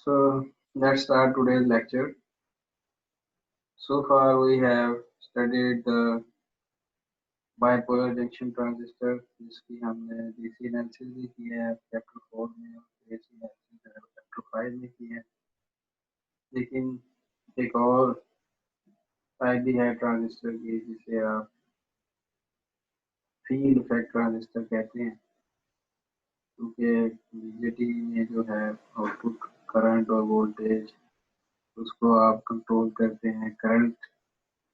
So let's start today's lecture. So far we have studied the bipolar junction transistor जिसकी हमने DC analysis भी की है chapter 4 में और AC एनालिसिस चैप्टर 5 में की है। लेकिन एक और टाइप भी है ट्रांजिस्टर की जिसे आप फील्ड इफेक्ट ट्रांजिस्टर कहते हैं, क्योंकि बीजेटी में जो है आउटपुट करंट और वोल्टेज उसको आप कंट्रोल करते हैं करंट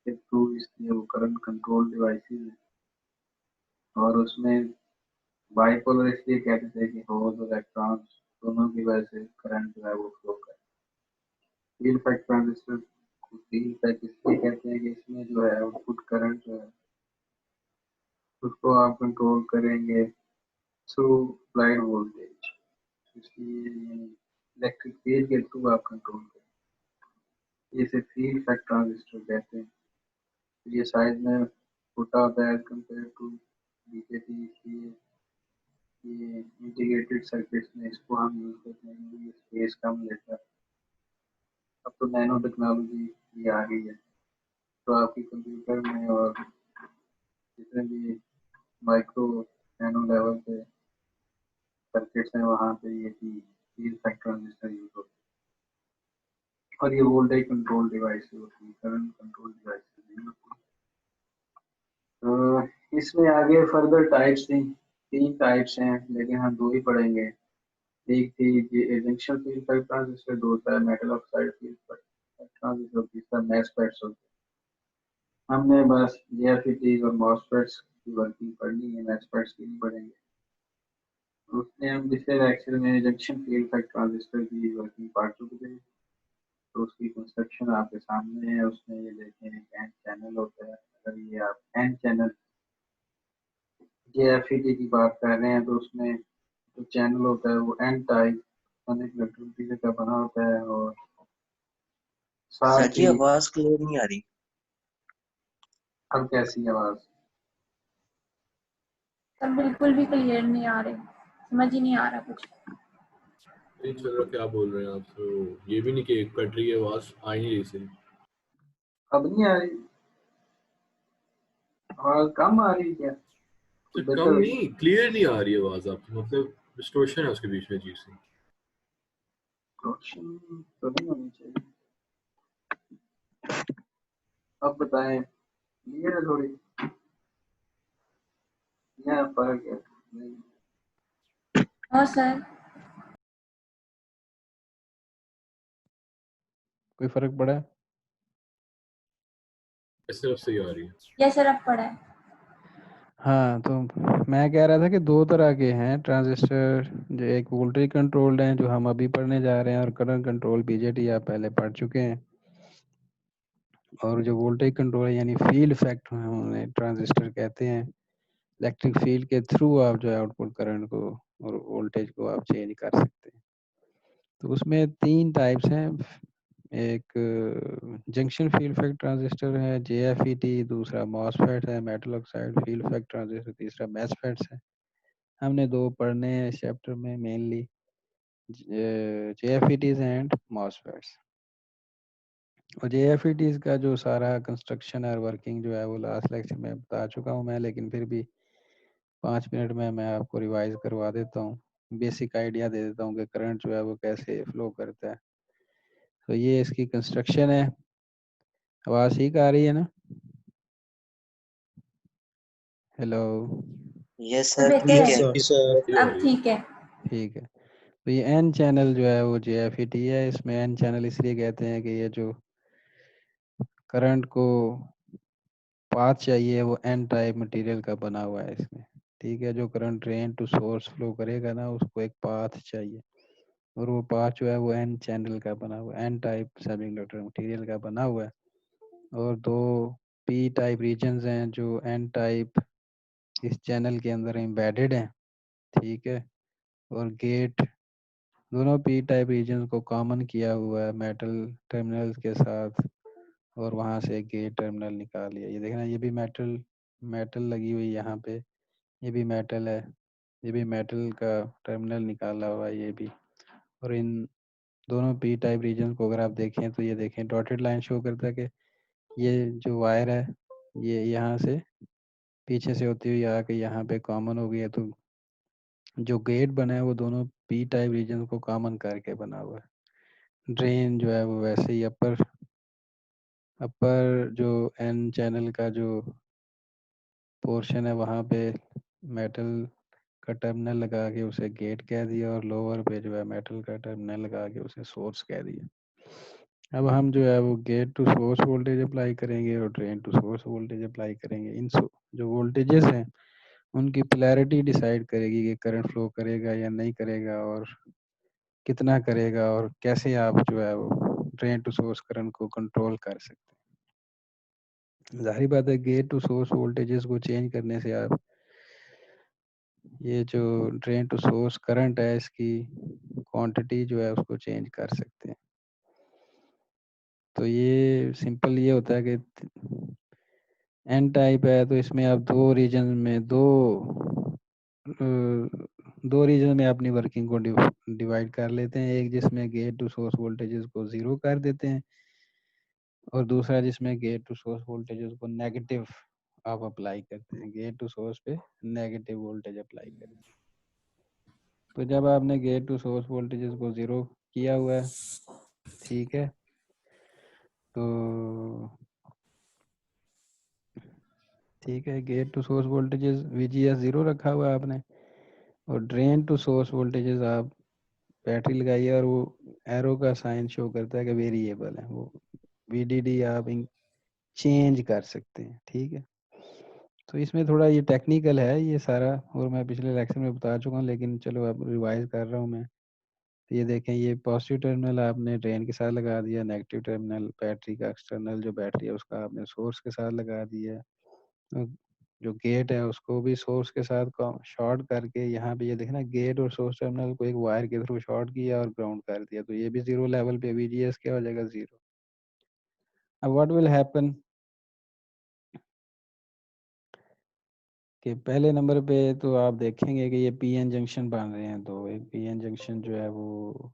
के थ्रू, इसलिए वो करंट कंट्रोल डिवाइसेस है। और उसमें बाइपोलर इसलिए कहते थे कि होल्स और इलेक्ट्रॉन्स दोनों की वजह से करंट जो है वो फ्लो करे। फील्ड इफेक्ट ट्रांजिस्टर को फील्ड इफेक्ट इसलिए कहते हैं कि इसमें जो है आउटपुट करंट जो है उसको आप कंट्रोल करेंगे थ्रू अप्लाइड वोल्टेज, इसलिए इलेक्ट्रिक फील्ड के थ्रू आप कंट्रोल करेंगे। इसे फील्ड इफेक्ट ट्रांजिस्टर कहते हैं। ये साइज में छोटा होता है कंपेयर टू बीजेटी, इसलिए ये इंटीग्रेटेड सर्किट्स में इसको हम यूज करते हैं क्योंकि ये स्पेस कम लेता है। अब तो नैनो टेक्नोलॉजी भी आ गई है, तो आपके कंप्यूटर में और जितने भी माइक्रो नैनो लेवल पे सर्किट्स हैं वहाँ पे ये फील्ड इफेक्ट ट्रांजिस्टर यूज होते हैं। और ये वोल्टेज कंट्रोल डिवाइस होती है, करंट कंट्रोल डिवाइस नहीं होती। तो इसमें आगे फर्दर टाइप्स थी, 3 टाइप्स हैं लेकिन हम 2 ही पढ़ेंगे। एक थी जंक्शन फील्ड इफेक्ट ट्रांजिस्टर, दूसरा है metal oxide field effect transistor, तीसरा मैसफेट्स होते हैं। हमने बस जेएफईटीज और मॉसफेट्स की वर्किंग पढ़नी है, मैसफेट्स की नहीं पढ़ेंगे। उसने हम पिछले लेक्चर में जंक्शन फील्ड इफेक्ट ट्रांजिस्टर की वर्किंग पढ़ चुके थे, तो उसकी कंस्ट्रक्शन आपके सामने है। उसमें ये देखें एन चैनल होता है। अगर ये आप एन चैनल जेएफईटी की बात कर रहे हैं तो उसमें जो चैनल होता है वो एन टाइप कंडक्टिविटी का बना होता है। और सर साथ जी ही आवाज क्लियर नहीं आ रही। अब कैसी आवाज? सर बिल्कुल भी क्लियर नहीं आ रहे, समझ ही नहीं आ रहा कुछ। नहीं चल रहा, क्या बोल रहे हैं आप? तो ये भी नहीं कि कट रही है आवाज, आ ही नहीं रही सही। अब नहीं आ रही आवाज? कम आ रही क्या? तो बेहतर कम हुई? नहीं, क्लियर नहीं आ रही है आवाज आपकी, मतलब डिस्टॉर्शन है उसके बीच में अजीब सी। रोशन तो नहीं होनी चाहिए। अब बताएं, क्लियर है थोड़ी या फर्क है? नहीं। और सर कोई फर्क पड़ा है? सिर्फ सही आ रही है। ये सर अब पड़ा है। हाँ, तो मैं कह रहा था कि 2 तरह के हैं ट्रांजिस्टर, जो एक वोल्टेज कंट्रोल्ड हैं जो हम अभी पढ़ने जा रहे हैं, और करंट कंट्रोल बीजेटी आप पहले पढ़ चुके हैं। और जो वोल्टेज कंट्रोल है यानी फील्ड इफेक्ट उन्हें ट्रांजिस्टर कहते हैं। इलेक्ट्रिक फील्ड के थ्रू आप जो है आउटपुट करंट को और वोल्टेज को आप चेंज कर सकते हैं। तो उसमें 3 टाइप्स हैं। एक जंक्शन फील्ड इफेक्ट ट्रांजिस्टर है जेएफईटी, दूसरा मॉसफेट है metal oxide field effect transistor, तीसरा मैसफेट्स है। हमने 2 पढ़ने हैं इस चैप्टर में, मेनली जेएफईटीज एंड मॉसफेट्स। और जेएफईटीज का जो सारा कंस्ट्रक्शन और वर्किंग जो है वो लास्ट लेक्चर में बता चुका हूँ मैं, लेकिन फिर भी 5 मिनट में मैं आपको रिवाइज करवा देता हूँ, बेसिक आइडिया दे देता हूँ कि करंट जो है वो कैसे फ्लो करता है। तो ये इसकी कंस्ट्रक्शन है। आवाज ठीक आ रही है ना? हेलो? यस सर सर, बेहतर ठीक है, है। अब ठीक है। ठीक है। तो ये एन चैनल जो है वो जेएफईटी है। इसमें एन चैनल इसलिए कहते हैं कि ये जो करंट को पाथ चाहिए वो एन टाइप मटेरियल का बना हुआ है इसमें। ठीक है, जो current drain to source flow करेगा ना, उसको एक पाथ चाहिए, और वो पाथ जो है वो एन चैनल का बना हुआ है, एन टाइप सेमीकंडक्टर मटेरियल का बना हुआ है। और 2 पी टाइप रीजन्स हैं जो एन टाइप इस चैनल के अंदर एम्बेडेड हैं। ठीक है, और गेट दोनों पी टाइप रीजन को कॉमन किया हुआ है मेटल टर्मिनल्स के साथ, और वहां से गेट टर्मिनल निकाल लिया। ये देखना, ये भी मेटल मेटल लगी हुई यहाँ पे, ये भी मेटल है, ये भी मेटल का टर्मिनल निकाला हुआ है ये भी। और इन दोनों पी टाइप रीजन को अगर आप देखें तो ये देखें डॉटेड लाइन शो करता है कि ये जो वायर है ये यहाँ से पीछे से होती हुई आके यहाँ पे कॉमन हो गई है, तो जो गेट बना है वो दोनों पी टाइप रीजन को कॉमन करके बना हुआ है। ड्रेन जो है वो वैसे ही अपर जो एन चैनल का जो पोर्शन है वहाँ पे मेटल का टर्मिनल लगा के उसे गेट कह दिया, और लोअर पे जो है मेटल का टर्मिनल लगा के उसे सोर्स कह दिया। अब हम जो है वो gate to source voltage apply करेंगे और drain to source voltage apply करेंगे। जो वोल्टेजेस हैं उनकी पोलैरिटी डिसाइड करेगी कि करंट फ्लो करेगा या नहीं करेगा, और कितना करेगा, और कैसे आप जो है वो ड्रेन टू सोर्स करंट को कंट्रोल कर सकते हैं। जाहिर बात है गेट टू सोर्स वोल्टेजेस को चेंज करने से आप ये जो ड्रेन टू सोर्स करंट है इसकी क्वांटिटी जो है उसको चेंज कर सकते हैं। तो ये सिंपल ये होता है कि एन टाइप है तो इसमें आप दो रीजन में अपनी वर्किंग को डिवाइड कर लेते हैं। एक जिसमें गेट टू सोर्स वोल्टेजेस को जीरो कर देते हैं, और दूसरा जिसमें गेट टू सोर्स वोल्टेजेस को नेगेटिव आप अप्लाई करते हैं, गेट टू सोर्स पे नेगेटिव वोल्टेज अप्लाई करते हैं। तो जब आपने गेट टू सोर्स वोल्टेजेस को जीरो किया हुआ है, ठीक है, तो ठीक है gate to source voltages VGS zero रखा हुआ है आपने, और ड्रेन टू सोर्स वोल्टेजेस आप बैटरी लगाइए, और वो एरो का साइन शो करता है कि वेरिएबल है, वो VDD आप चेंज कर सकते हैं। ठीक है, तो इसमें थोड़ा ये टेक्निकल है ये सारा, और मैं पिछले लेक्चर में बता चुका हूँ, लेकिन चलो अब रिवाइज कर रहा हूँ मैं। तो ये देखें ये पॉजिटिव टर्मिनल आपने ड्रेन के साथ लगा दिया, नेगेटिव टर्मिनल बैटरी का एक्सटर्नल जो बैटरी है उसका आपने सोर्स के साथ लगा दिया, तो जो गेट है उसको भी सोर्स के साथ शॉर्ट करके यहाँ पे ये देखना गेट और सोर्स टर्मिनल को एक वायर के थ्रू शॉर्ट किया और ग्राउंड कर दिया, तो ये भी जीरो लेवल पे VGS क्या हो जाएगा, जीरो। अब व्हाट विल हैपन कि पहले नंबर पे तो आप देखेंगे कि ये PN जंक्शन बन रहे हैं, तो एक PN जंक्शन जो है वो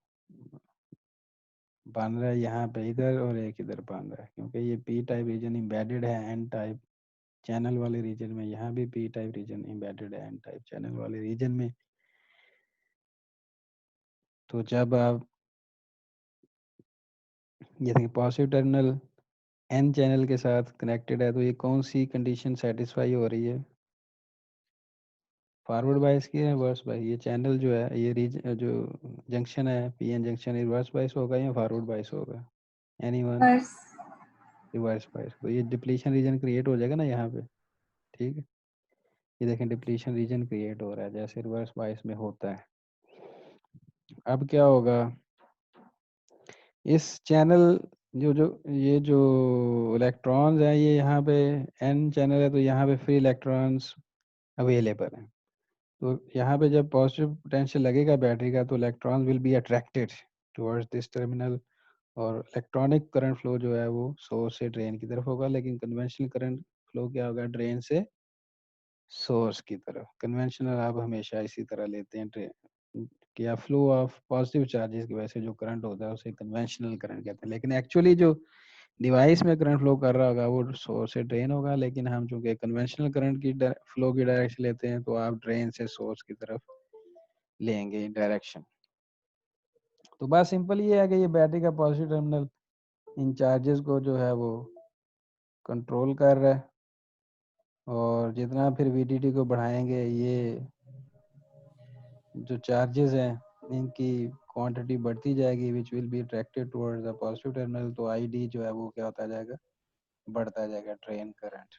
बन रहा है यहाँ पे इधर, और एक इधर बन रहा है, क्योंकि ये P टाइप रीजन एम्बेडेड है N टाइप चैनल वाले रीजन में, यहाँ भी P टाइप रीजन एम्बेडेड है N टाइप चैनल वाले रीजन में। तो जब आप ये देखिए पॉजिटिव टर्मिनल N चैनल के साथ कनेक्टेड है, तो ये कौन सी कंडीशन सेटिस्फाई हो रही है, फॉरवर्ड बायस की रिवर्स बायस। ये चैनल जो है ये जो जंक्शन है PN जंक्शन रिवर्स बायस होगा या फॉरवर्ड बायस होगा, एनीवन, बस रिवर्स बायस। तो ये डिप्लीशन रीजन क्रिएट हो जाएगा ना यहाँ पे, ठीक है, ये देखें डिप्लीशन रीजन क्रिएट हो रहा है जैसे रिवर्स बायस में होता है। अब क्या होगा, इस चैनल जो जो ये जो इलेक्ट्रॉन्स हैं ये यहाँ पे N चैनल है, तो यहाँ पे फ्री इलेक्ट्रॉन्स अवेलेबल हैं। तो यहाँ पे जब पॉजिटिव पोटेंशियल लगेगा बैटरी का, तो electrons will be attracted towards this terminal, और इलेक्ट्रॉनिक करंट फ्लो जो है वो सोर्स से ड्रेन की तरफ होगा, लेकिन कन्वेंशनल करंट फ्लो क्या होगा, ड्रेन से सोर्स की तरफ। कन्वेंशनल आप हमेशा इसी तरह लेते हैं ड्रेन कि या फ्लो ऑफ पॉजिटिव चार्जेस की वजह से जो करंट होता है उसे कन्वेंशनल करंट कहते हैं, लेकिन एक्चुअली जो डिवाइस में करंट फ्लो कर रहा होगा वो सोर्स से ड्रेन होगा, लेकिन हम चूंकि कन्वेंशनल करंट की फ्लो की डायरेक्शन लेते हैं तो आप ड्रेन से सोर्स की तरफ लेंगे डायरेक्शन। तो बात सिंपल ये है कि ये बैटरी का पॉजिटिव टर्मिनल इन चार्जेस को जो है वो कंट्रोल कर रहा है, और जितना फिर VDD को बढ़ाएंगे ये जो चार्जेस हैं इनकी क्वांटिटी बढ़ती जाएगी, which will be attracted towards the positive terminal, तो ID जो है वो क्या होता जाएगा, बढ़ता जाएगा ड्रेन करंट।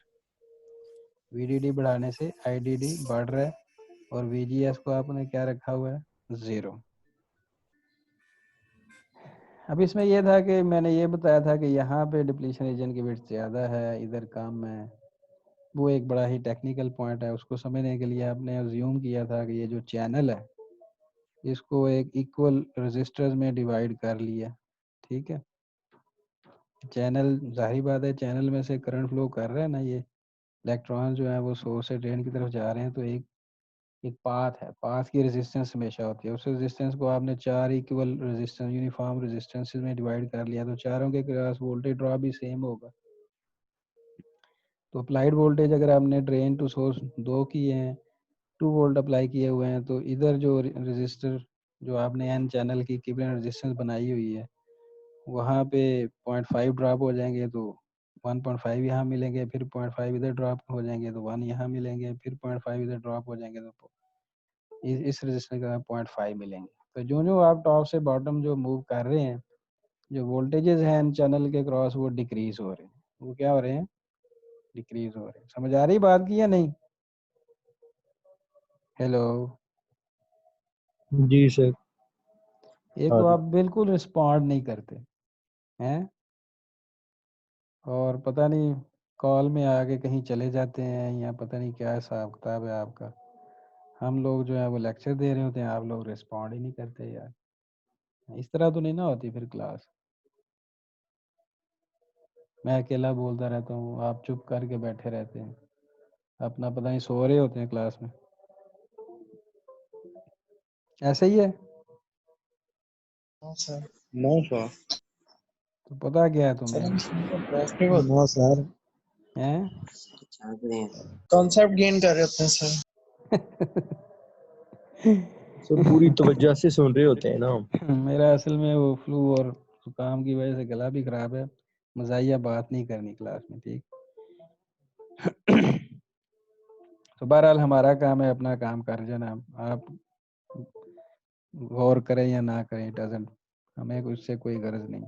VDD बढ़ाने से IDD बढ़ रहा है, और VGS को आपने क्या रखा हुआ है, जीरो। अब इसमें यह था कि मैंने ये बताया था कि यहाँ पे डिप्लीशन रीजन की विड्थ ज़्यादा है, इधर कम है, वो एक बड़ा ही टेक्निकल पॉइंट है। उसको समझने के लिए आपने अज्यूम किया था कि ये जो चैनल है इसको एक इक्वल रेजिस्टर्स में डिवाइड कर लिया, ठीक है। चैनल जाहिर बात है चैनल में से करंट फ्लो कर रहा है ना, ये इलेक्ट्रॉन जो है वो सोर्स से ड्रेन की तरफ जा रहे हैं, तो एक एक पाथ है, पाथ की रेजिस्टेंस हमेशा होती है। उस रेजिस्टेंस को आपने 4 इक्वल रेजिस्टेंस यूनिफॉर्म रेजिस्टेंसेस में डिवाइड कर लिया तो चारों के क्रॉस वोल्टेज ड्रॉप भी सेम होगा। तो अप्लाइड वोल्टेज अगर आपने ड्रेन टू सोर्स 2 किए हैं, 2 वोल्ट अप्लाई किए हुए हैं, तो इधर जो रजिस्टर जो आपने एन चैनल की इक्विवेलेंट रेजिस्टेंस बनाई हुई है वहाँ पे 0.5 ड्रॉप हो जाएंगे तो 1.5 यहाँ मिलेंगे, फिर 0.5 इधर ड्रॉप हो जाएंगे तो 1 यहाँ मिलेंगे, फिर 0.5 इधर ड्रॉप हो जाएंगे तो इस रजिस्टर का 0.5 मिलेंगे। तो जो जो आप टॉप से बॉटम जो मूव कर रहे हैं, जो वोल्टेजेस हैं एन चैनल के क्रॉस वो डिक्रीज हो रहे हैं। वो क्या हो रहे हैं? डिक्रीज हो रहे हैं। समझ आ रही बात की या नहीं? हेलो। जी सर। एक तो आप बिल्कुल रिस्पॉन्ड नहीं करते हैं और पता नहीं कॉल में आके कहीं चले जाते हैं या पता नहीं क्या हिसाब किताब है आपका। हम लोग जो है वो लेक्चर दे रहे होते हैं, आप लोग रिस्पॉन्ड ही नहीं करते यार। इस तरह तो नहीं ना होती फिर क्लास। मैं अकेला बोलता रहता हूँ, आप चुप करके बैठे रहते हैं, अपना पता नहीं सो रहे होते हैं क्लास में। ऐसे ही है हाँ सर। No sir. तो पता क्या है सर तुम्हें? हम पॉजिटिव होते नो सर। हैं? जाग रहे हैं। कॉन्सेप्ट गेन कर रहे होते हैं सर। सर पूरी तवज्जो से सुन रहे होते हैं ना। मेरा असल में वो फ्लू और जुकाम की वजह से गला भी खराब है। मजाइया बात नहीं करनी क्लास में, ठीक? तो बहरहाल हमारा काम है अपना काम कर जाना। आप गौर करें या ना करें, इट डजंट, हमें उससे कोई गर्ज नहीं।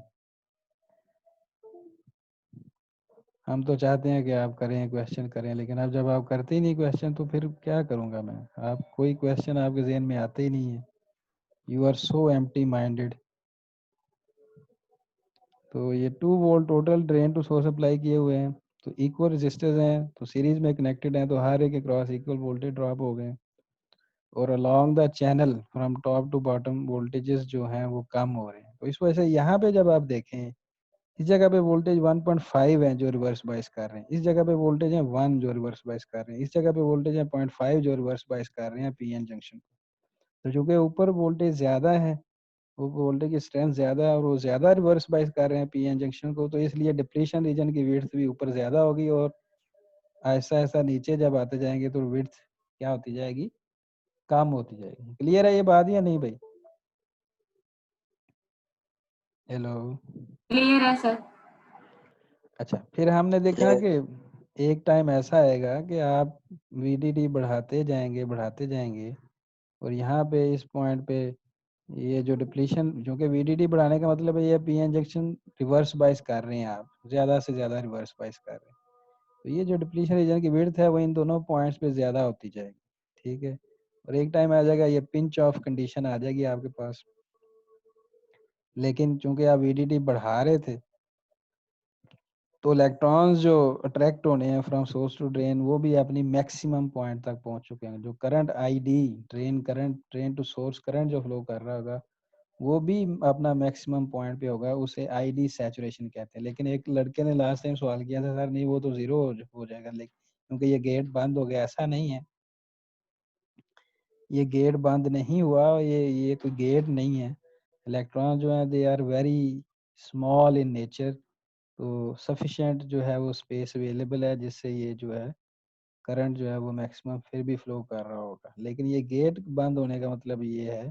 हम तो चाहते हैं कि आप करें, क्वेश्चन करें, लेकिन अब जब आप करते ही नहीं क्वेश्चन तो फिर क्या करूंगा मैं? आप कोई क्वेश्चन आपके जहन में आते ही नहीं है। You are so empty minded. तो ये 2 volt total drain to source apply किए हुए हैं, तो इक्वल रेजिस्टर्स हैं तो सीरीज में कनेक्टेड हैं, तो हर एक के क्रॉस इक्वल वोल्टेज ड्रॉप हो गए। और along the channel from top to bottom voltages जो हैं वो कम हो रहे हैं। तो इस वजह से यहाँ पे जब आप देखें इस जगह पे वोल्टेज 1.5 है जो रिवर्स बायस कर रहे हैं, इस जगह पे वोल्टेज है 1 जो रिवर्स बायस कर रहे हैं, इस जगह पे वोल्टेज है 0.5 जो रिवर्स बायस कर रहे हैं पीएन जंक्शन। तो चूंकि ऊपर वोल्टेज ज्यादा है, वो वोल्टेज की स्ट्रेंथ ज्यादा है और वो ज्यादा रिवर्स बायस कर रहे हैं पीएन जंक्शन को, तो इसलिए डिप्लीशन रीजन की विड्थ भी ऊपर ज्यादा होगी और ऐसा ऐसा नीचे जब आते जाएंगे तो विड्थ क्या होती जाएगी? कम होती जाएगी। क्लियर है ये बात या नहीं भाई? हेलो। क्लियर है सर। अच्छा, फिर हमने देखा क्लियर। कि एक टाइम ऐसा आएगा कि आप वीडीडी बढ़ाते जाएंगे और यहाँ पे इस पॉइंट पे ये जो डिप्लीशन, क्योंकि वीडीडी बढ़ाने का मतलब है ये पी इंजेक्शन रिवर्स बाइस कर रहे हैं, आप ज्यादा से ज्यादा रिवर्स बाइस कर रहे हैं, तो ये जो डिप्लीशन रीजन की विड्थ है वो इन दोनों पॉइंट्स पे ज्यादा होती जाएगी, ठीक है? और एक टाइम आ जाएगा ये पिंच ऑफ कंडीशन आ जाएगी आपके पास। लेकिन चूंकि आप वीडीडी बढ़ा रहे थे तो इलेक्ट्रॉन्स जो अट्रैक्ट होने हैं फ्रॉम सोर्स टू ड्रेन वो भी अपनी मैक्सिमम पॉइंट तक पहुंच चुके हैं। जो current ID drain current, drain to source current जो फ्लो कर रहा होगा वो भी अपना मैक्सिमम पॉइंट पे होगा, उसे आईडी सैचुरेशन कहते हैं। लेकिन एक लड़के ने लास्ट टाइम सवाल किया था, सर नहीं वो तो जीरो हो जाएगा, लेकिन क्योंकि ये गेट बंद हो गया। ऐसा नहीं है, ये गेट बंद नहीं हुआ, ये कोई गेट नहीं है। इलेक्ट्रॉन जो है they are very small in nature, तो सफिशिएंट जो है वो स्पेस अवेलेबल है जिससे ये जो है करंट जो है वो मैक्सिमम फिर भी फ्लो कर रहा होगा। लेकिन ये गेट बंद होने का मतलब ये है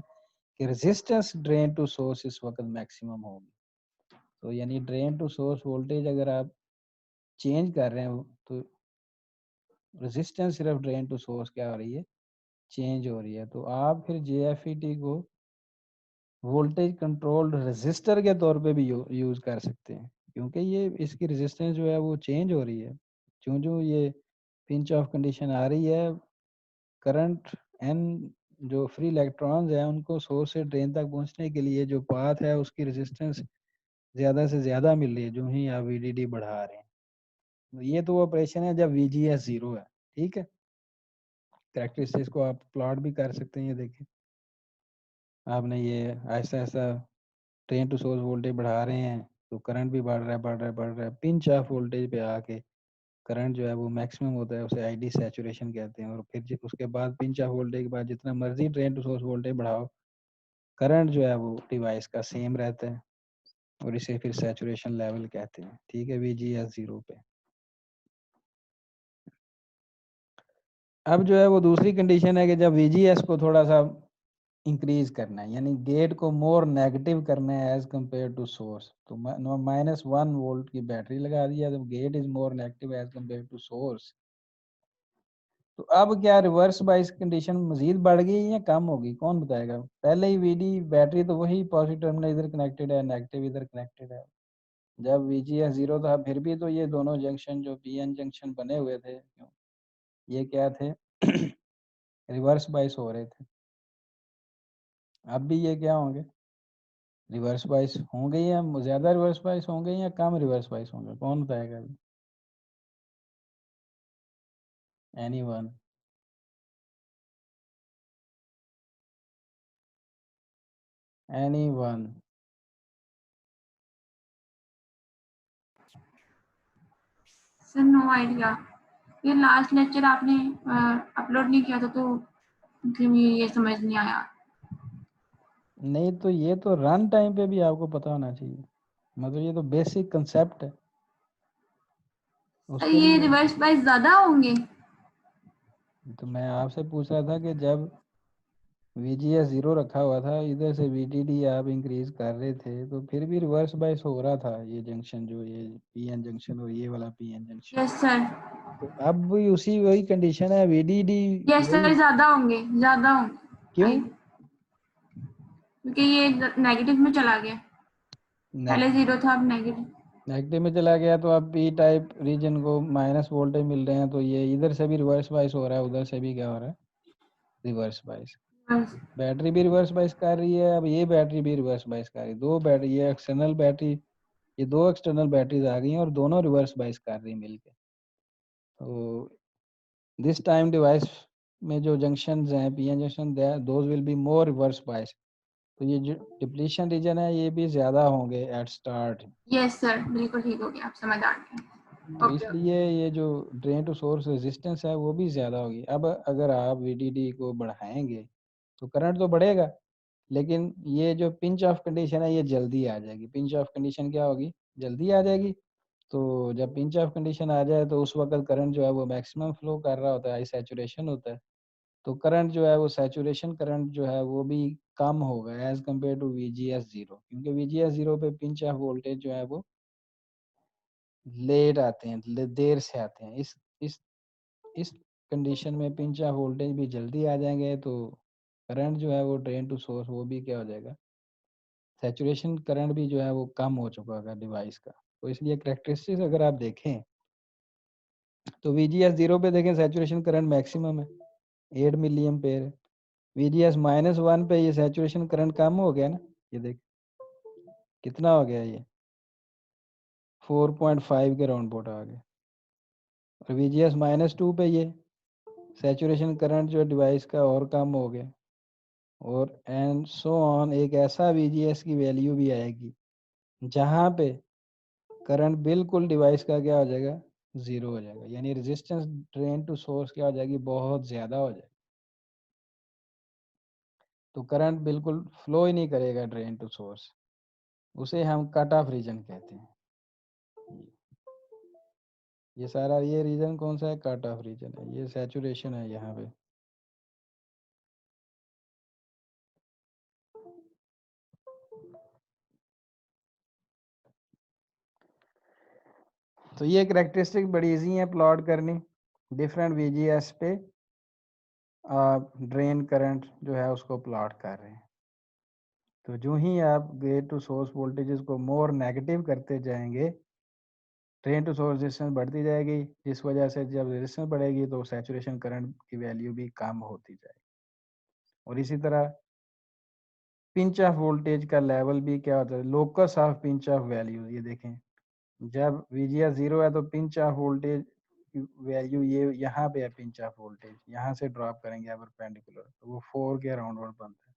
कि रेजिस्टेंस ड्रेन टू सोर्स इस वक्त मैक्सिमम होगी। तो यानी ड्रेन टू सोर्स वोल्टेज अगर आप चेंज कर रहे हैं तो रेजिस्टेंस सिर्फ ड्रेन टू सोर्स क्या हो रही है? चेंज हो रही है। तो आप फिर जेएफईटी को वोल्टेज कंट्रोल्ड रेजिस्टर के तौर पे भी यूज कर सकते हैं, क्योंकि ये इसकी रेजिस्टेंस जो है वो चेंज हो रही है। जो जो ये पिंच ऑफ कंडीशन आ रही है, करंट एन जो फ्री इलेक्ट्रॉन्स हैं उनको सोर्स से ड्रेन तक पहुंचने के लिए जो पाथ है उसकी रेजिस्टेंस ज्यादा से ज्यादा मिल रही है जो ही आप वीडीडी बढ़ा रहे हैं। तो ये तो ऑपरेशन है जब वीजीएस जीरो है, ठीक है? कैरेक्टरिस्टिक्स को आप प्लॉट भी कर सकते हैं। ये देखिए आपने ये ऐसा ऐसा ड्रेन टू सोर्स वोल्टेज बढ़ा रहे हैं तो करंट भी बढ़ रहा है, पिंच ऑफ वोल्टेज पे आके करंट जो है वो मैक्सिमम होता है, उसे आईडी सैचुरेशन कहते हैं। और फिर उसके बाद पिंच ऑफ वोल्टेज के बाद जितना मर्जी ड्रेन टू सोर्स वोल्टेज बढ़ाओ, करंट जो है वो डिवाइस का सेम रहता है, और इसे फिर सैचुरेशन लेवल कहते हैं। ठीक है, VGS 0 पे। अब जो है वो दूसरी कंडीशन है कि जब VGS को थोड़ा सा इंक्रीज करना है, यानी गेट को मोर नेगेटिव करना है एज कंपेयर टू सोर्स, तो -1 वोल्ट की बैटरी लगा दिया, तो gate is more negative as compare to source. तो अब क्या रिवर्स बाइस कंडीशन मजीद बढ़ गई या कम होगी, कौन बताएगा? पहले ही VD बैटरी तो वही पॉजिटिव टर्मिनल इधर कनेक्टेड है, नेगेटिव इधर कनेक्टेड है। जब VGS 0 था फिर भी तो ये दोनों जंक्शन जो PN जंक्शन बने हुए थे, ये क्या थे? रिवर्स बाइस हो रहे थे। अब भी ये क्या होंगे? रिवर्स बाइस होंगे, या ज्यादा रिवर्स बाइस होंगे या कम रिवर्स बाइस होंगे, कौन बताएगा? Anyone? Anyone? Sir no idea, ये लास्ट लेक्चर आपने अपलोड नहीं किया था तो इसलिए मुझे ये समझ नहीं आया। नहीं तो ये तो रन टाइम पे भी आपको पता होना चाहिए, मतलब ये तो बेसिक कंसेप्ट है सर उसके ये लिए। रिवर्स बाइस ज्यादा होंगे? तो मैं आपसे पूछ रहा था कि जब VGS 0 रखा हुआ था, इधर से VDD आप इंक्रीज कर रहे थे, तो फिर भी रिवर्स बाइस हो रहा था, ये जंक्शन जो ये PN जंक्शन और ये वाला PN जंक्शन। Yes sir. तो अब भी उसी वही कंडीशन है, VDD यस वही। सर, ज्यादा होंगे, ज्यादा होंगे। क्यों? क्योंकि ये नेगेटिव में चला गया, पहले 0 था अब नेगेटिव। नेगेटिव में चला गया, तो अब P टाइप रीजन को माइनस वोल्टेज मिल रहे हैं, तो ये इधर से भी रिवर्स बाइस हो रहा है, उधर से भी क्या हो रहा है? Reverse bias. बैटरी भी रिवर्स बाइस कर रही है, अब ये बैटरी भी रिवर्स बाइस कर रही है। दो बैटरी, ये एक्सटर्नल बैटरी, ये दो एक्सटर्नल बैटरीज आ गई हैं और दोनों रिवर्स बाइस कर रही मिलके। तो दिस टाइम डिवाइस में जो जंक्शंस हैं, PN junction, those will be more reverse bias. तो ये जो डिप्लीशन रीजन है ये भी ज्यादा होंगे एट स्टार्ट। यस सर, बिल्कुल ठीक हो गया, आप समझ आ गए। तो ओके। इसलिए ये जो ड्रेन टू सोर्स रेजिस्टेंस है वो भी ज़्यादा होगी। अब अगर आप VDD को बढ़ाएंगे तो करंट तो बढ़ेगा, लेकिन ये जो पिंच ऑफ कंडीशन है ये जल्दी आ जाएगी। पिंच ऑफ कंडीशन क्या होगी? जल्दी आ जाएगी। तो जब पिंच ऑफ कंडीशन आ जाए तो उस वक्त करंट जो है वो मैक्सिमम फ्लो कर रहा होता है, हाई सैचुरेशन होता है। तो करंट जो है वो सैचुरेशन करंट जो है वो भी कम होगा एज कम्पेयर टू VGS 0, क्योंकि VGS 0 पे पिंच ऑफ वोल्टेज जो है वो लेट आते हैं, देर से आते हैं। इस इस कंडीशन में पिंच ऑफ वोल्टेज भी जल्दी आ जाएंगे, तो करंट जो है वो ड्रेन टू सोर्स वो भी क्या हो जाएगा? सैचुरेशन करंट भी जो है वो कम हो चुका होगा डिवाइस का। तो इसलिए करेक्टरिस्टिक्स अगर आप देखें तो VGS 0 पे देखें सैचुरेशन करंट मैक्सिमम है, 8 मिली एम्पेयर है। VGS -1 पे ये सैचुरेशन करंट कम हो गया ना, ये देख कितना हो गया, ये 4.5 के राउंड बोट आ गया। और VGS -2 पे ये सैचुरेशन करंट जो डिवाइस का और कम हो गया। और एंड सो ऑन, एक ऐसा VGS की वैल्यू भी आएगी जहाँ पे करंट बिल्कुल डिवाइस का क्या हो जाएगा? 0 हो जाएगा, यानी रेजिस्टेंस ड्रेन टू सोर्स क्या हो जाएगी? बहुत ज़्यादा हो जाएगी। तो करंट बिल्कुल फ्लो ही नहीं करेगा ड्रेन टू सोर्स, उसे हम कट ऑफ रीजन कहते हैं। ये सारा ये रीजन कौन सा है? कट ऑफ रीजन है, ये सैचुरेशन है यहाँ पे। तो ये करेक्टरिस्टिक बड़ी इजी है प्लॉट करनी। डिफरेंट VGS पे आप ड्रेन करंट जो है उसको प्लॉट कर रहे हैं। तो जो ही आप गेट टू सोर्स वोल्टेजेस को मोर नेगेटिव करते जाएंगे, ड्रेन टू सोर्स रेजिस्टेंस बढ़ती जाएगी, जिस वजह से जब रेजिस्टेंस बढ़ेगी तो सैचुरेशन करंट की वैल्यू भी कम होती जाएगी। और इसी तरह पिंच ऑफ वोल्टेज का लेवल भी क्या होता है? Locus of pinch of value, ये देखें जब VGS 0 है तो पिंच ऑफ वोल्टेज वैल्यू ये यहाँ पे है। पिंच ऑफ वोल्टेज यहाँ से ड्रॉप करेंगे आप परपेंडिकुलर, तो वो 4 के अराउंड बनता है।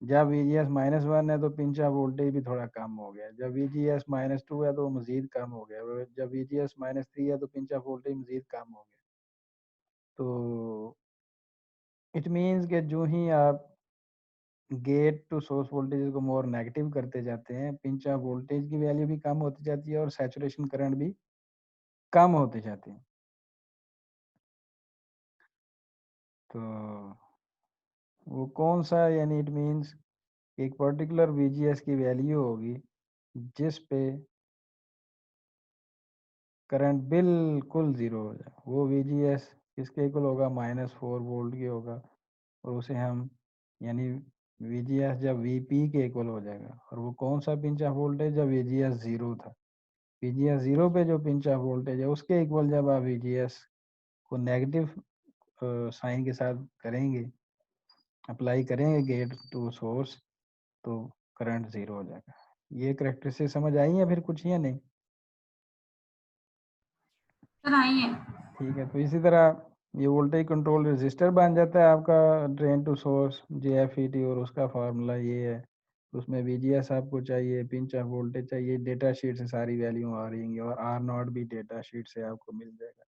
जब VGS -1 है तो पिंच ऑफ वोल्टेज भी थोड़ा कम हो गया, जब VGS -2 है तो मजीद कम हो गया, जब VGS -3 है तो पिंच ऑफ वोल्टेज मजीद कम हो गया। तो इट मीन्स कि जो ही आप गेट टू सोर्स वोल्टेज को मोर नेगेटिव करते जाते हैं, पिंच ऑफ वोल्टेज की वैल्यू भी कम होती जाती है और सैचुरेशन करंट भी कम होते जाते हैं। तो वो कौन सा, यानी इट मीन्स एक पर्टिकुलर VGS की वैल्यू होगी जिस पे करंट बिल्कुल ज़ीरो हो जाए, वो VGS किसके इक्वल होगा, -4 वोल्ट की होगा, और उसे हम यानी VGS जब VP के इक्वल हो जाएगा। और वो कौन सा पिंच ऑफ वोल्टेज, जब VGS 0 था। VGS 0 पे जो पिंच ऑफ वोल्टेज है उसके इक्वल जब आप VGS को नेगेटिव साइन के साथ करेंगे, अप्लाई करेंगे गेट टू सोर्स, तो करंट 0 हो जाएगा। ये करेक्टरिस्टिक समझ आई है फिर कुछ या नहीं? सर आई है। ठीक है, तो इसी तरह ये वोल्टेज कंट्रोल रेजिस्टर बन जाता है आपका ड्रेन टू सोर्स JFET, और उसका फार्मूला ये है। उसमें VGS आपको चाहिए, पिंच ऑफ वोल्टेज चाहिए, डेटा शीट से सारी वैल्यू आ रही है, और R0 भी डेटा शीट से आपको मिल जाएगा।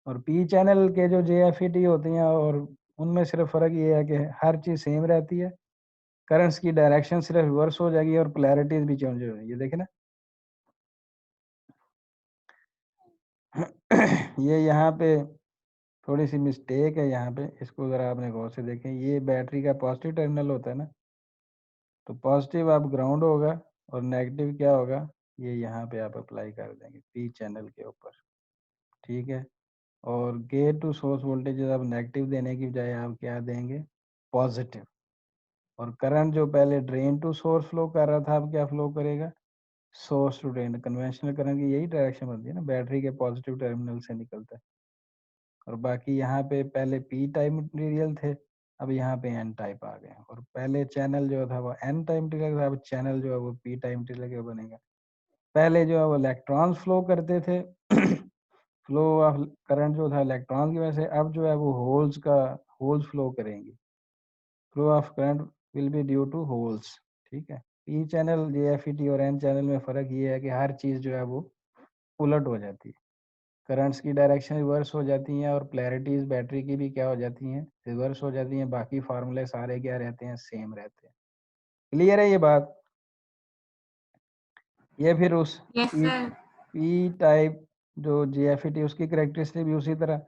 और P चैनल के जो JFET होती हैं, और उनमें सिर्फ फ़र्क ये है कि हर चीज़ सेम रहती है, करंट्स की डायरेक्शन सिर्फ रिवर्स हो जाएगी और पोलैरिटीज भी चेंज हो जाएगी। ये देखें ना ये यहाँ पे थोड़ी सी मिस्टेक है, यहाँ पे इसको ज़रा आपने गौर से देखें। ये बैटरी का पॉजिटिव टर्मिनल होता है ना, तो पॉजिटिव आप ग्राउंड होगा और नेगेटिव क्या होगा, ये यहाँ पे आप अप्लाई कर देंगे P चैनल के ऊपर, ठीक है। और गेट टू सोर्स वोल्टेज आप नेगेटिव देने की बजाय आप क्या देंगे, पॉजिटिव। और करंट जो पहले ड्रेन टू सोर्स फ्लो कर रहा था, अब क्या फ्लो करेगा, source to drain. Conventional current की यही डायरेक्शन बनती है ना, बैटरी के पॉजिटिव टर्मिनल से निकलता है। और बाकी यहाँ पे पहले P टाइप मटेरियल थे, अब यहाँ पे N टाइप आ गए, और पहले चैनल जो था वो N टाइप मटेरियल था, अब चैनल जो है वो P टाइप मटेरियल का बनेगा। पहले जो है वो इलेक्ट्रॉन्स फ्लो करते थे फ्लो ऑफ करंट जो था इलेक्ट्रॉन की वजह से, अब जो है वो होल्स फ्लो करेंगे। Flow of current will be due to holes, ठीक है। P चैनल JFET और N चैनल में फ़र्क ये है कि हर चीज़ जो है वो उलट हो जाती है, करंट्स की डायरेक्शन रिवर्स हो जाती हैं, और पोलैरिटीज बैटरी की भी क्या हो जाती हैं, रिवर्स हो जाती हैं। बाकी फार्मूले सारे क्या रहते हैं, सेम रहते हैं। क्लियर है ये बात? ये फिर उस यस सर। P टाइप जो JFET उसकी करेक्टरिस्टिक भी उसी तरह।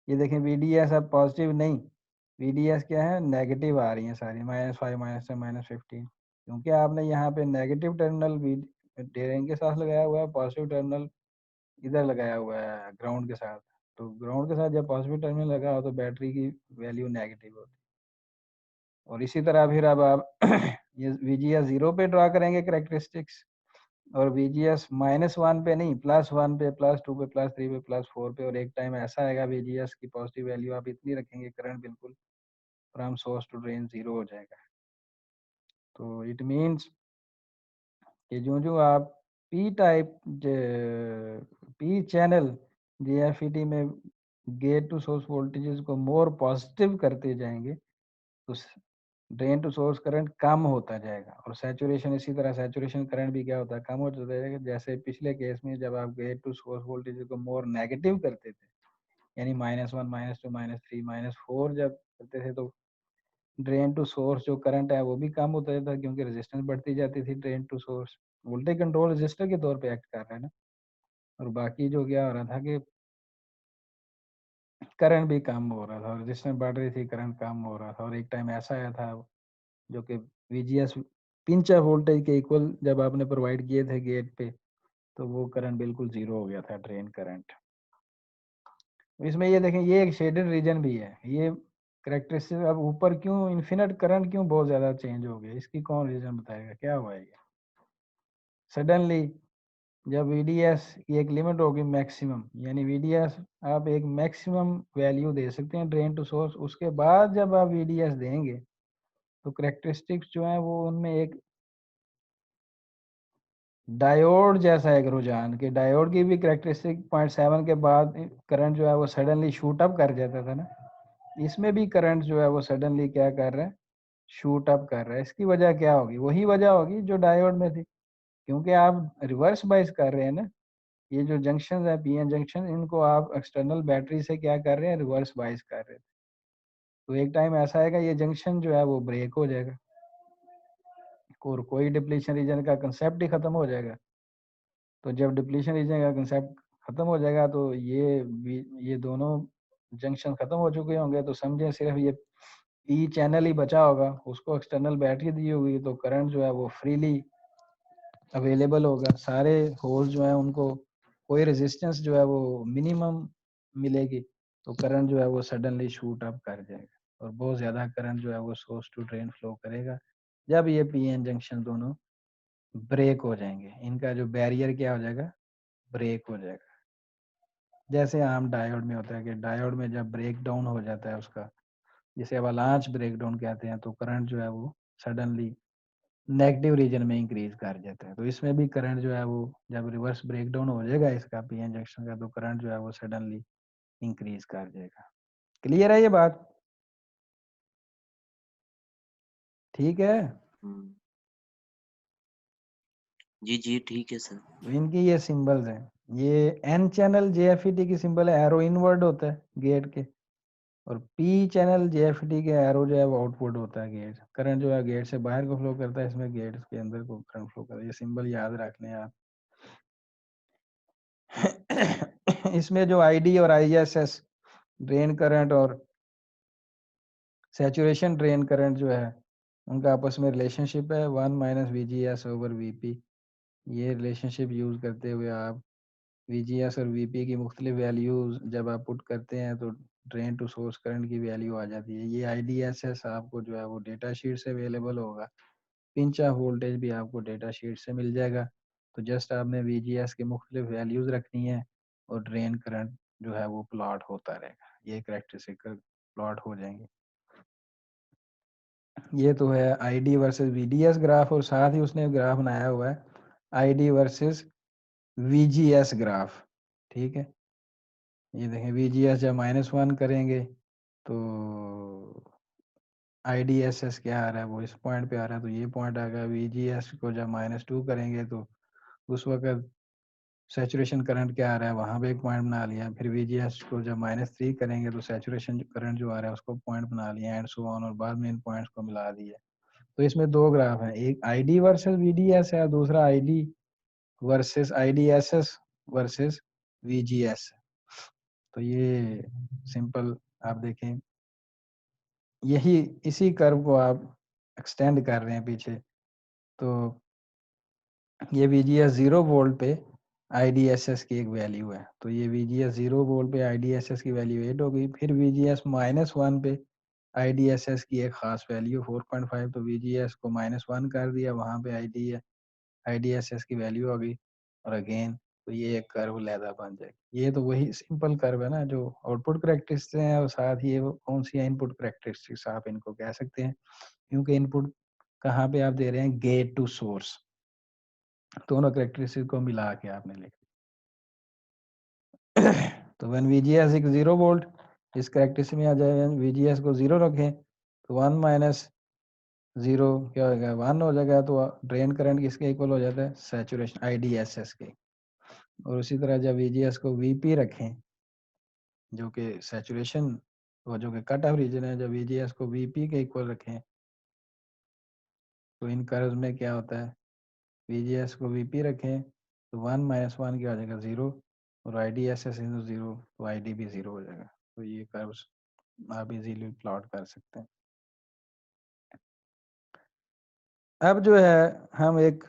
ये देखें VDS अब पॉजिटिव नहीं, VDS क्या है, नेगेटिव आ रही हैं सारी, -5 -10 -15, क्योंकि आपने यहाँ पे नेगेटिव टर्मिनल ड्रेन के साथ लगाया हुआ है, पॉजिटिव टर्मिनल इधर लगाया हुआ है ग्राउंड के साथ। तो ग्राउंड के साथ जब पॉजिटिव टर्मिनल लगा हो तो बैटरी की वैल्यू नेगेटिव होती है। और इसी तरह फिर अब आप ये VGS 0 पे ड्रा करेंगे करेक्टरिस्टिक्स, और VGS -1 पे नहीं, +1 पे, +2 पे, +3 पे, +4 पे। और एक टाइम ऐसा आएगा VGS की पॉजिटिव वैल्यू आप इतनी रखेंगे, करंट बिल्कुल फ्रॉम सोर्स टू ड्रेन 0 हो जाएगा। तो इट मीन्स कि जो आप P type P channel JFET में गेट टू सोर्स वोल्टेजेस को मोर पॉजिटिव करते जाएंगे, तो ड्रेन टू सोर्स करंट कम होता जाएगा, और सैचुरेशन इसी तरह, सैचुरेशन करंट भी क्या होता है, कम होता जाएगा। जैसे पिछले केस में जब आप गेट टू सोर्स वोल्टेज को मोर नेगेटिव करते थे, यानी -1 -2 -3 -4 जब करते थे, तो ड्रेन टू सोर्स जो करंट है वो भी कम होता जाता है, क्योंकि रेजिस्टेंस बढ़ती जाती थी। Drain to source voltage control resistor के तौर पे एक्ट कर रहा है ना। और बाकी जो क्या हो रहा था कि करंट भी कम हो रहा था, और रेजिस्टेंस बढ़ रही थी, करंट कम हो रहा था। और एक टाइम ऐसा आया था जो कि VGS पिंच ऑफ वोल्टेज के इक्वल जब आपने प्रोवाइड किए थे गेट पे, तो वो करंट बिल्कुल 0 हो गया था, ड्रेन करंट। इसमें ये देखें, ये एक शेडेड रीजन भी है। ये करेक्टरिस्टिक अब ऊपर क्यों इन्फिनिट करंट क्यों बहुत ज़्यादा चेंज हो गया, इसकी कौन रीजन बताएगा, क्या हुआ है ये सडनली। जब VDS की एक लिमिट होगी मैक्सिमम, यानी VDS आप एक मैक्सिमम वैल्यू दे सकते हैं ड्रेन टू सोर्स, उसके बाद जब आप VDS देंगे तो करेक्टरिस्टिक्स जो है वो उनमें एक डायोड जैसा एक रुझान, कि डायोड की भी करेक्टरिस्टिक 0.7 के बाद करंट जो है वो सडनली शूट अप कर जाता था ना, इसमें भी करंट जो है वो सडनली क्या कर रहा है, शूट अप कर रहा है, इसकी वजह क्या होगी? वही वजह होगी जो डायोड में थी, क्योंकि आप रिवर्स बाइस कर रहे हैं ना। ये जो जंक्शन है पीएन जंक्शन, इनको आप एक्सटर्नल बैटरी से क्या कर रहे हैं? रिवर्स बाइस कर रहे हैं। तो एक टाइम ऐसा आएगा ये जंक्शन जो है वो ब्रेक हो जाएगा और कोई डिप्लीशन रीजन का कंसेप्ट ही खत्म हो जाएगा। तो जब डिप्लीशन रीजन का कंसेप्ट खत्म हो जाएगा तो ये दोनों जंक्शन खत्म हो चुके होंगे, तो समझे सिर्फ ये पी चैनल ही बचा होगा, उसको एक्सटर्नल बैटरी दी होगी, तो करंट जो है वो फ्रीली अवेलेबल होगा। सारे होल जो है उनको कोई रेजिस्टेंस जो है वो मिनिमम मिलेगी, तो करंट जो है वो सडनली शूट अप कर जाएगा और बहुत ज़्यादा करंट जो है वो सोर्स टू ड्रेन फ्लो करेगा जब ये पीएन जंक्शन दोनों ब्रेक हो जाएंगे। इनका जो बैरियर क्या हो जाएगा? ब्रेक हो जाएगा। जैसे आम डायोड में होता है कि डायोड में जब ब्रेक डाउन हो जाता है उसका, जिसे अवलांच ब्रेक डाउन कहते हैं, तो करंट जो है वो सडनली नेगेटिव रीजन में इंक्रीज कर जाता है। तो इसमें भी करंट जो है वो जब रिवर्स ब्रेक डाउन हो जाएगा इसका पीएन जंक्शन का, तो करंट जो है वो सडनली इंक्रीज कर जाएगा। क्लियर है ये बात? ठीक है। हम्म, जी जी ठीक है सर। तो इनकी ये सिंबल्स हैं। ये एन चैनल जेएफईटी की सिंबल है, एरो इनवर्ड होता है गेट के, और पी चैनल जेएफईटी के एरो जो है वो आउटपुट होता है गेट। करंट जो है गेट से बाहर को फ्लो करता है, इसमें गेट के अंदर को करंट फ्लो करता है। ये सिंबल याद रख लें आप। इसमें जो आईडी और आईएसएस ड्रेन करंट और सैचुरेशन ड्रेन करंट जो है उनका आपस में रिलेशनशिप है 1 - VGS/VP। ये रिलेशनशिप यूज करते हुए आप VGS और VP की मुख्तलिफ वैल्यूज जब आप पुट करते हैं तो ड्रेन टू सोर्स करंट की वैल्यू आ जाती है। ये IDSS आपको जो है वो डेटा शीट से अवेलेबल होगा। पिंच ऑफ वोल्टेज भी आपको डेटा शीट से मिल जाएगा। तो जस्ट आपने VGS की मुख्तलिफ वैल्यूज रखनी है और ड्रेन करंट जो है वो प्लॉट होता रहेगा। ये करेक्टरिस्टिक प्लॉट हो जाएंगे। ये तो है ID वर्सेस VDS ग्राफ, और साथ ही उसने ग्राफ बनाया हुआ है ID वर्सेस VGS ग्राफ। ठीक है, ये देखें VGS जब -1 करेंगे तो IDSS क्या आ रहा है? वो इस पॉइंट पे आ रहा है, तो ये पॉइंट आ गया। VGS को जब -2 करेंगे तो उस वक्त सैचुरेशन करंट क्या आ रहा है? वहां पे एक पॉइंट बना लिया। फिर VGS को जब -3 करेंगे तो सैचुरेशन करंट जो आ रहा है उसको पॉइंट बना लिया, एंड सो ऑन, और बाद में इन पॉइंट्स को मिला दिया। तो इसमें दो ग्राफ हैं, एक ID वर्सेस VDS है और दूसरा ID versus IDSS versus VGS। तो ये सिंपल आप देखें, यही इसी कर्व को आप एक्सटेंड कर रहे हैं पीछे। तो ये VGS 0 वोल्ट पे IDSS की एक वैल्यू है, तो ये VGS 0 वोल्ट पे IDSS की वैल्यू 8 हो गई। फिर VGS -1 पे IDSS की एक खास वैल्यू 4.5, तो VGS को -1 कर दिया, वहां पे IDSS की वैल्यू आ गई, और अगेन तो ये एक कर्व लैदा बन जाएगी। ये तो वही सिंपल कर्व है ना जो आउटपुट करेक्टरिस्टिक्स हैं, और साथ ही ये कौन सी इनपुट करेक्टरिस्टिक्स आप इनको कह सकते हैं, क्योंकि इनपुट कहाँ पे आप दे रहे हैं? Gate to source. दोनों करेक्टरिस्टिक को मिला के आपने लिख तो व्हेन VGS इज 0 वोल्ट, इस करेक्टरिस्टिक में आ जाए VGS को 0 रखें तो 1 - 0 क्या हो जाएगा? 1 हो जाएगा। तो ड्रेन करंट किसके इक्वल हो जाता है? सैचुरेशन IDSS के। और उसी तरह जब VGS को VP रखें जो कि सैचुरेशन, वो जो कि कट ऑफ रीजन है, जब VGS को VP के इक्वल रखें तो इन कर्व्स में क्या होता है? VGS को VP रखें तो 1 - 1 क्या हो जाएगा? 0, और IDSS इन 0 तो ID भी 0 हो जाएगा। तो ये कर्व्स आप इजीली प्लॉट कर सकते हैं। अब जो है हम एक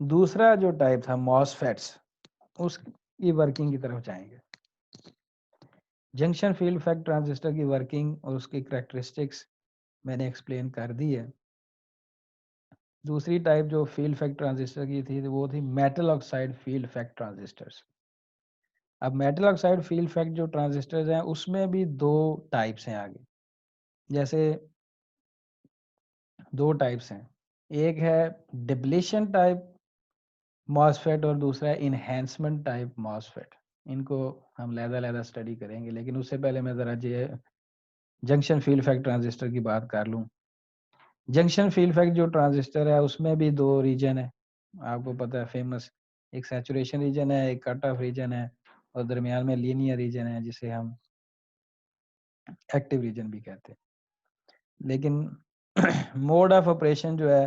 दूसरा जो टाइप था मॉसफेट्स, उसकी वर्किंग की तरफ जाएंगे। जंक्शन फील्ड इफेक्ट ट्रांजिस्टर की वर्किंग और उसकी करेक्टरिस्टिक्स मैंने एक्सप्लेन कर दी है। दूसरी टाइप जो फील्ड इफेक्ट ट्रांजिस्टर की थी वो थी metal oxide field effect transistors. अब मेटल ऑक्साइड फील्ड इफेक्ट जो ट्रांजिस्टर्स हैं उसमें भी दो टाइप्स हैं आगे। जैसे दो टाइप्स हैं, एक है डिप्लीशन टाइप मॉसफेट और दूसरा है इनहेंसमेंट टाइप मॉसफेट। इनको हम लहदा स्टडी करेंगे, लेकिन उससे पहले मैं ज़रा जंक्शन फील्ड इफेक्ट ट्रांजिस्टर की बात कर लूँ। जंक्शन फील्ड इफेक्ट जो ट्रांजिस्टर है उसमें भी 2 रीजन है, आपको पता है फेमस, एक सैचुरेशन रीजन है, एक कट ऑफ रीजन है, और दरमियान में लीनियर रीजन है जिसे हम एक्टिव रीजन भी कहते हैं। लेकिन मोड ऑफ ऑपरेशन जो है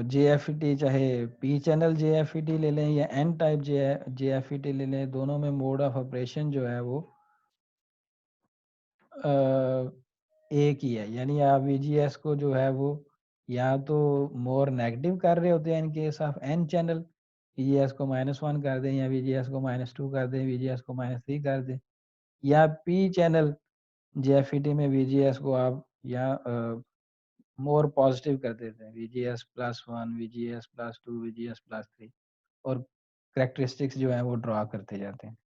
JFET, चाहे पी चैनल JFET ले लें या एन टाइप JFET ले लें, दोनों में मोड ऑफ ऑपरेशन जो है वो एक ही है। यानी आप VGS को जो है वो या तो मोर नेगेटिव कर रहे होते हैं in case of N channel, VGS को -1 कर दें, या VGS को -2 कर दें, VGS को -3 कर दें, या पी चैनल JFET में VGS को आप या मोर पॉजिटिव कर देते हैं, VGS +1, VGS +2, VGS +3, और करेक्टरिस्टिक्स जो है वो ड्रॉ करते जाते हैं।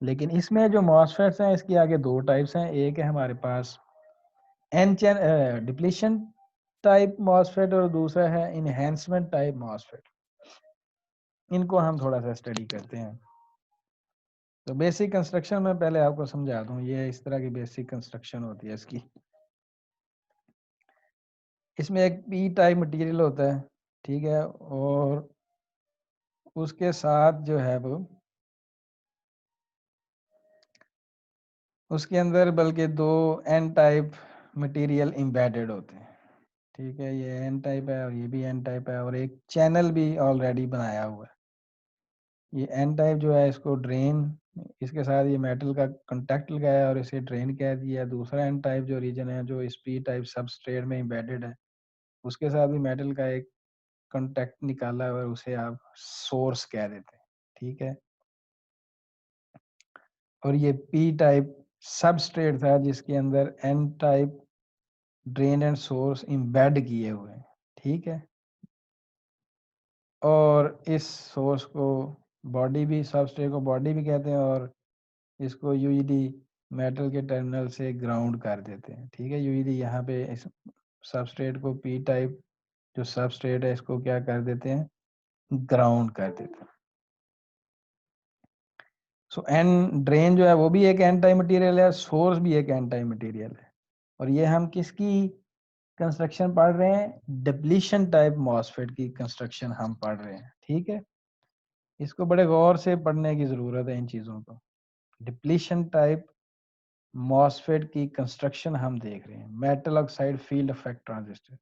लेकिन इसमें जो मॉसफेट्स हैं इसकी आगे 2 टाइप्स हैं, एक है हमारे पास N channel depletion type MOSFET और दूसरा है इनहेंसमेंट टाइप मॉसफेट। इनको हम थोड़ा सा स्टडी करते हैं। तो बेसिक कंस्ट्रक्शन में पहले आपको समझा दूं, ये इस तरह की बेसिक कंस्ट्रक्शन होती है इसकी। इसमें एक पी टाइप मटेरियल होता है, ठीक है, और उसके साथ जो है वो उसके अंदर बल्कि 2 एन टाइप मटेरियल एम्बेडेड होते हैं, ठीक है, ये एन टाइप है और ये भी एन टाइप है, और एक चैनल भी ऑलरेडी बनाया हुआ है। ये एन टाइप जो है इसको ड्रेन, इसके साथ ये मेटल का कांटेक्ट लगाया और इसे ड्रेन कह दिया। दूसरा एन टाइप जो रीजन है जो इस पी टाइप सबस्ट्रेट में एम्बेडेड है, उसके साथ भी मेटल का एक कांटेक्ट निकाला और उसे आप सोर्स कह देते हैं, ठीक है। और ये पी टाइप सबस्ट्रेट था जिसके अंदर N type drain and source embed किए हुए हैं, ठीक है। और इस सोर्स को बॉडी भी, सबस्ट्रेट को बॉडी भी कहते हैं, और इसको यूईडी मेटल के टर्मिनल से ग्राउंड कर देते हैं, ठीक है। यूईडी यहाँ पे इस सबस्ट्रेट को पी टाइप जो सबस्ट्रेट है इसको क्या कर देते हैं, ग्राउंड कर देते हैं। सो एन ड्रेन जो है वो भी एक एन टाइप मटेरियल है, सोर्स भी एक एन टाइप मटेरियल है, और ये हम किसकी कंस्ट्रक्शन पढ़ रहे हैं, डिप्लीशन टाइप मॉसफेट की कंस्ट्रक्शन हम पढ़ रहे हैं, ठीक है। इसको बड़े गौर से पढ़ने की जरूरत है इन चीजों को। डिप्लीशन टाइप मॉसफेट की कंस्ट्रक्शन हम देख रहे हैं, metal oxide field effect transistor.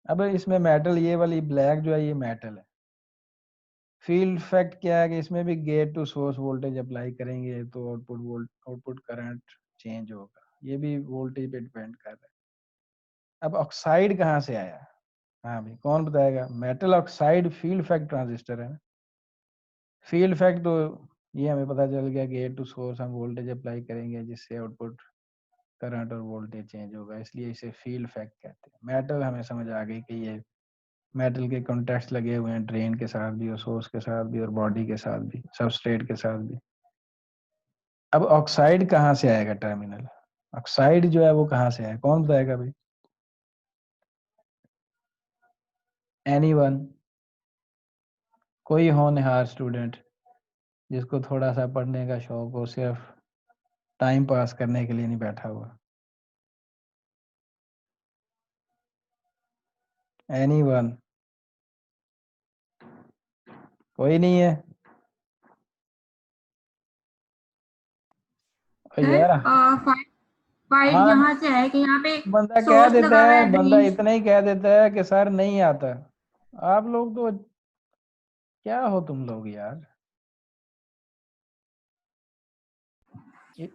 अब इसमें मेटल, ये वाली ब्लैक जो है ये मेटल है। फील्ड इफेक्ट क्या है कि इसमें भी gate to source voltage apply करेंगे तो आउटपुट करंट चेंज होगा, ये भी वोल्टेज पे डिपेंड कर रहा है। अब ऑक्साइड कहाँ से आया, हाँ भाई कौन बताएगा, metal oxide field effect transistor है। फील्ड इफेक्ट तो ये हमें पता चल गया, गेट टू सोर्स हम वोल्टेज अप्लाई करेंगे जिससे आउटपुट करंट और वोल्टेज चेंज होगा, इसलिए इसे फील्ड इफेक्ट कहते हैं। मेटल हमें समझ आ गई कि ये मेटल के कॉन्टैक्ट्स लगे हुए हैं ड्रेन के साथ भी और सोर्स के साथ भी और बॉडी के साथ भी, सबस्ट्रेट के साथ भी। अब ऑक्साइड कहाँ से आएगा टर्मिनल, ऑक्साइड जो है वो कहाँ से आएगा, कौन बताएगा भाई, एनीवन, कोई होनहार स्टूडेंट जिसको थोड़ा सा पढ़ने का शौक हो, सिर्फ टाइम पास करने के लिए नहीं बैठा हुआ, एनीवन, कोई नहीं है। यार फाइल हाँ, यहाँ से है कि यहाँ पे बंदा कह सोर्स देता लगा हुआ है, है, बंदा ड्रेन। इतना ही कह देता है कि सर नहीं आता। आप लोग तो क्या हो तुम लोग यार,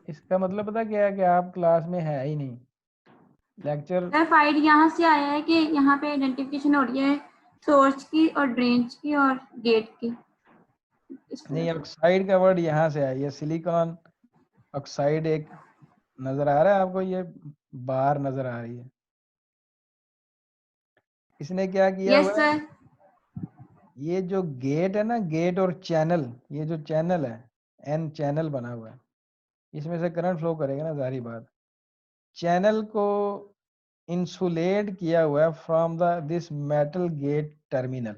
इसका मतलब पता क्या है कि आप क्लास में है ही नहीं, लेक्चर फाइल यहाँ से आया है कि यहाँ पे आइडेंटिफिकेशन हो रही है सोर्स की और ड्रेन की और गेट की, इस नहीं, तरह से। ऑक्साइड का वर्ड यहाँ से आया, ये सिलिकॉन ऑक्साइड एक नजर आ रहा है आपको, ये बार नजर आ रही है, इसने क्या किया यस हुआ है, सर। ये जो गेट है ना, गेट और चैनल, ये जो चैनल है एन चैनल बना हुआ है, इसमें से करंट फ्लो करेगा ना, जारी बात। चैनल को इंसुलेट किया हुआ है from the this metal gate terminal,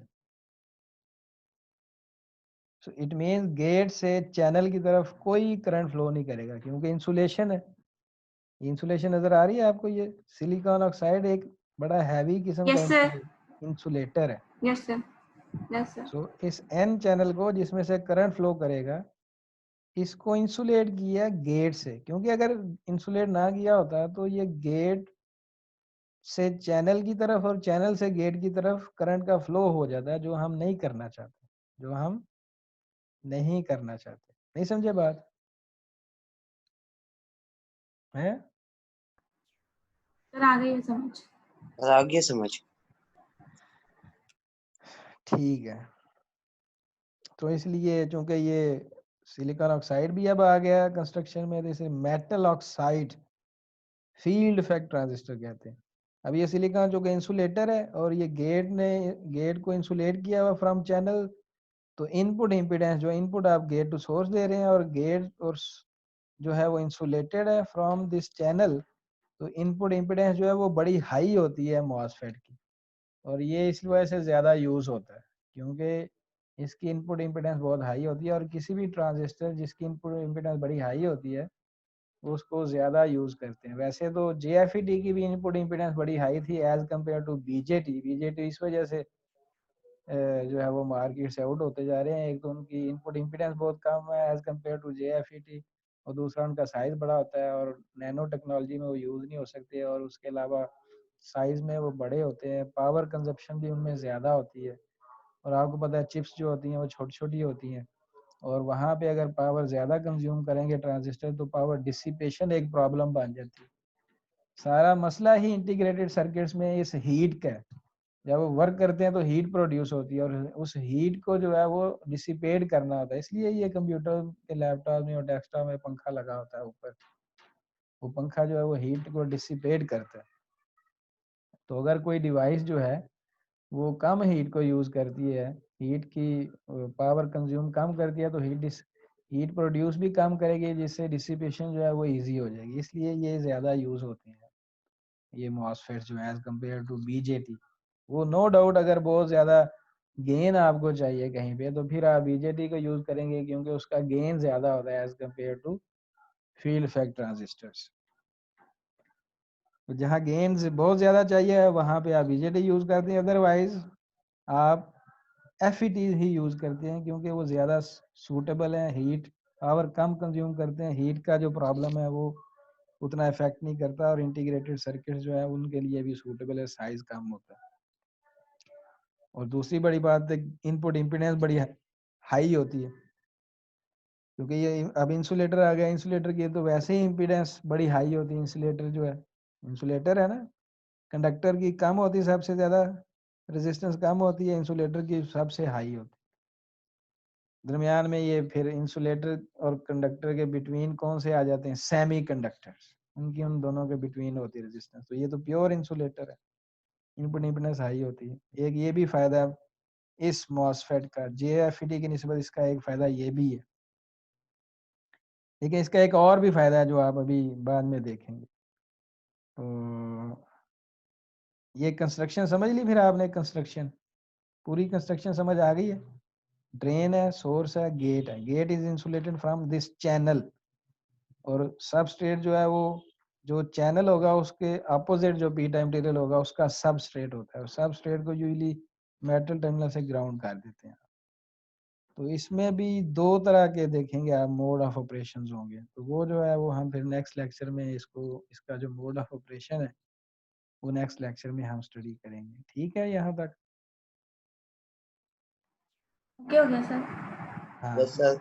so it means gate से चैनल की तरफ कोई करंट फ्लो नहीं करेगा क्योंकि इंसुलेशन है। इंसुलेशन नजर आ रही है आपको? ये सिलिकॉन ऑक्साइड एक बड़ा हैवी किस्म यस का सर, इंसुलेटर है। Yes sir, yes sir. So इस एन चैनल को जिसमें से करंट फ्लो करेगा, इसको इंसुलेट किया गेट से, क्योंकि अगर इंसुलेट ना किया होता तो ये गेट से चैनल की तरफ और चैनल से गेट की तरफ करंट का फ्लो हो जाता है, जो हम नहीं करना चाहते, जो हम नहीं करना चाहते। नहीं समझे बात है? सर आ गई है समझ। आ गया समझ। ठीक है, तो इसलिए चूंकि ये सिलिकॉन ऑक्साइड भी अब आ गया कंस्ट्रक्शन में, तो इसे metal oxide field effect transistor कहते हैं। अब ये सिलिकॉन जो कि इंसुलेटर है और ये गेट को इंसुलेट किया हुआ फ्रॉम चैनल, तो इनपुट इम्पीडेंस जो इनपुट आप गेट टू सोर्स दे रहे हैं और गेट और जो है वो इंसुलेटेड है फ्रॉम दिस चैनल, तो इनपुट इम्पीडेंस जो है वो बड़ी हाई होती है मॉसफेट की, और ये इस वजह से ज़्यादा यूज़ होता है क्योंकि इसकी इनपुट इम्पीडेंस बहुत हाई होती है, और किसी भी ट्रांजिस्टर जिसकी इनपुट इम्पीडेंस बड़ी हाई होती है उसको ज़्यादा यूज़ करते हैं। वैसे तो JFET की भी इनपुट इम्पीडेंस बड़ी हाई थी एज कम्पेयर टू BJT इस वजह से जो है वो मार्केट से आउट होते जा रहे हैं। एक तो उनकी इनपुट इम्पीडेंस बहुत कम है एज कम्पेयर टू JFET, और दूसरा उनका साइज बड़ा होता है और नैनो टेक्नोलॉजी में वो यूज़ नहीं हो सकते, और उसके अलावा साइज में वो बड़े होते हैं, पावर कंजप्शन भी उनमें ज़्यादा होती है, और आपको पता है चिप्स जो होती हैं वो छोटी छोटी होती हैं, और वहाँ पे अगर पावर ज़्यादा कंज्यूम करेंगे ट्रांजिस्टर तो पावर डिसिपेशन एक प्रॉब्लम बन जाती है। सारा मसला ही इंटीग्रेटेड सर्किट्स में इस हीट का है। जब वो वर्क करते हैं तो हीट प्रोड्यूस होती है और उस हीट को जो है वो डिसिपेट करना होता है, इसलिए ये कंप्यूटर के लैपटॉप में और डेस्कटॉप में पंखा लगा होता है ऊपर, वो पंखा जो है वो हीट को डिसिपेट करता है। तो अगर कोई डिवाइस जो है वो कम हीट को यूज़ करती है, हीट की पावर कंज्यूम कम करती है, तो हीट प्रोड्यूस भी कम करेगी, जिससे डिसिपेशन जो है वो इजी हो जाएगी, इसलिए ये ज़्यादा यूज़ होते हैं ये मॉसफेट्स जो है एज कम्पेयर टू BJT। वो नो डाउट अगर बहुत ज़्यादा गेन आपको चाहिए कहीं पे तो फिर आप BJT को यूज़ करेंगे क्योंकि उसका गेन ज़्यादा होता है as compare to field effect transistors. तो जहाँ गेन बहुत ज़्यादा चाहिए वहाँ पे आप BJT यूज़ करते हैं, अदरवाइज आप FET ही यूज़ करते हैं क्योंकि वो ज़्यादा सूटेबल है, हीट पावर कम कंज्यूम करते हैं, हीट का जो प्रॉब्लम है वो उतना इफेक्ट नहीं करता, और इंटीग्रेटेड सर्किट जो है उनके लिए भी सूटेबल है, साइज कम होता है। और दूसरी बड़ी बात है इनपुट इम्पीडेंस बड़ी हाई होती है, क्योंकि ये अब इंसुलेटर आ गया, इंसुलेटर की तो वैसे ही इम्पीडेंस बड़ी हाई होती है। इंसुलेटर जो है, इंसुलेटर है ना, कंडक्टर की कम होती है सबसे ज़्यादा, रेजिस्टेंस कम होती है, इंसुलेटर की सबसे हाई होती है। दरमियान में ये फिर इंसुलेटर और कंडक्टर के बिटवीन कौन से आ जाते हैं? सेमी कंडक्टर्स, उनकी उन दोनों के बिटवीन होती है रेजिस्टेंस। तो ये तो प्योर इंसुलेटर है, इनपुट इम्पीडेंस हाई होती है। एक ये भी फायदा इस मॉसफेट का, JFET की निस्बत इसका एक फायदा ये भी है, लेकिन इसका एक और भी फायदा है जो आप अभी बाद में देखेंगे। तो ये कंस्ट्रक्शन समझ ली फिर आपने? कंस्ट्रक्शन पूरी कंस्ट्रक्शन समझ आ गई है? ड्रेन है, सोर्स है, गेट है। Gate is insulated from this channel, और सबस्ट्रेट जो है वो जो चैनल होगा उसके अपोजिट जो पी टाइप मटेरियल होगा उसका सबस्ट्रेट होता है, और सबस्ट्रेट को यूजुअली मेटल टर्मिनल से ग्राउंड कर देते हैं। तो इसमें भी दो तरह के देखेंगे आप मोड ऑफ ऑपरेशंस होंगे, तो वो जो है वो हम फिर नेक्स्ट लेक्चर में इसका जो मोड ऑफ ऑपरेशन है वो नेक्स्ट लेक्चर में हम स्टडी करेंगे। ठीक है यहाँ तक? ओके हो गया सर। हाँ यस सर।